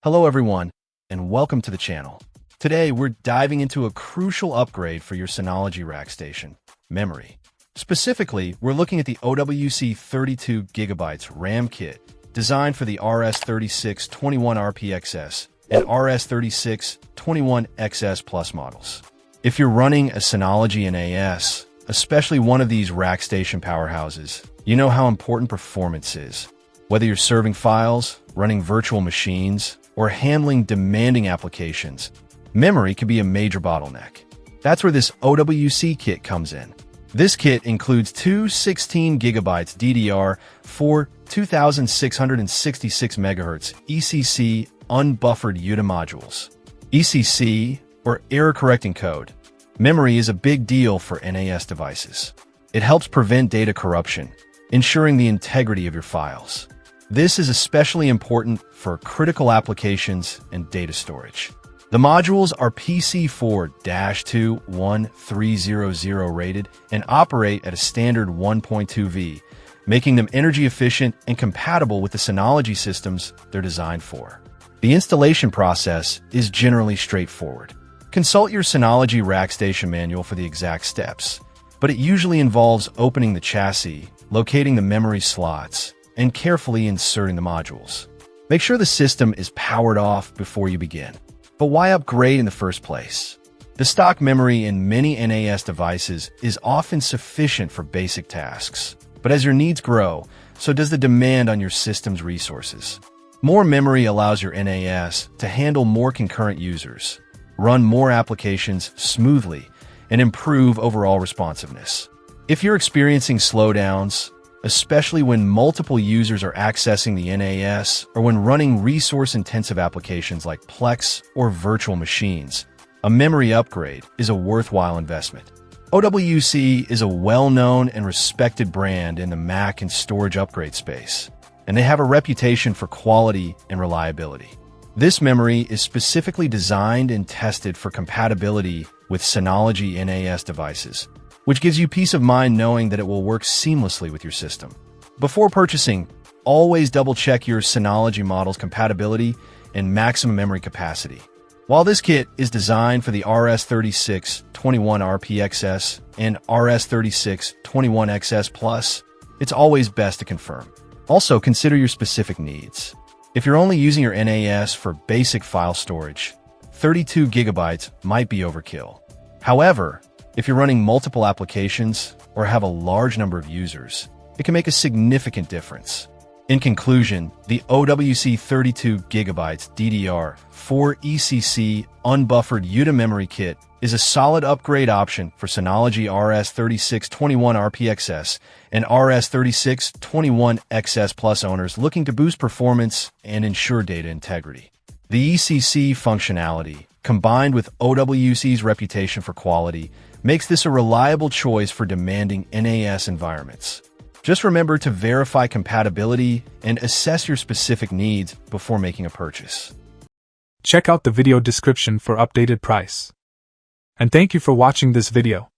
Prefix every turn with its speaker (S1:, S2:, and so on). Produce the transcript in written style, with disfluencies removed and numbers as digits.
S1: Hello everyone, and welcome to the channel. Today we're diving into a crucial upgrade for your Synology rack station, memory. Specifically, we're looking at the OWC 32GB RAM kit, designed for the RS3621RPxs and RS3621xs Plus models. If you're running a Synology NAS, especially one of these rack station powerhouses, you know how important performance is. Whether you're serving files, running virtual machines, or handling demanding applications, memory can be a major bottleneck. That's where this OWC kit comes in. This kit includes two 16GB DDR4 2666 MHz ECC unbuffered UTA modules. ECC, or error correcting code, memory is a big deal for NAS devices. It helps prevent data corruption, ensuring the integrity of your files. This is especially important for critical applications and data storage. The modules are PC4-21300 rated and operate at a standard 1.2V, making them energy efficient and compatible with the Synology systems they're designed for. The installation process is generally straightforward. Consult your Synology rack station manual for the exact steps, but it usually involves opening the chassis, locating the memory slots, and carefully inserting the modules. Make sure the system is powered off before you begin. But why upgrade in the first place? The stock memory in many NAS devices is often sufficient for basic tasks. But as your needs grow, so does the demand on your system's resources. More memory allows your NAS to handle more concurrent users, run more applications smoothly, and improve overall responsiveness. If you're experiencing slowdowns, especially when multiple users are accessing the NAS or when running resource-intensive applications like Plex or virtual machines, a memory upgrade is a worthwhile investment. OWC is a well-known and respected brand in the Mac and storage upgrade space, and they have a reputation for quality and reliability. This memory is specifically designed and tested for compatibility with Synology NAS devices, which gives you peace of mind knowing that it will work seamlessly with your system. Before purchasing, always double-check your Synology model's compatibility and maximum memory capacity. While this kit is designed for the RS3621RPxs and RS3621xs Plus, it's always best to confirm. Also, consider your specific needs. If you're only using your NAS for basic file storage, 32 GB might be overkill. However, if you're running multiple applications or have a large number of users, it can make a significant difference. In conclusion, the OWC 32GB DDR4 ECC unbuffered UTA memory kit is a solid upgrade option for Synology RS3621RPxs and RS3621xs Plus owners looking to boost performance and ensure data integrity. The ECC functionality, combined with OWC's reputation for quality, makes this a reliable choice for demanding NAS environments. Just remember to verify compatibility and assess your specific needs before making a purchase.
S2: Check out the video description for updated price. And thank you for watching this video.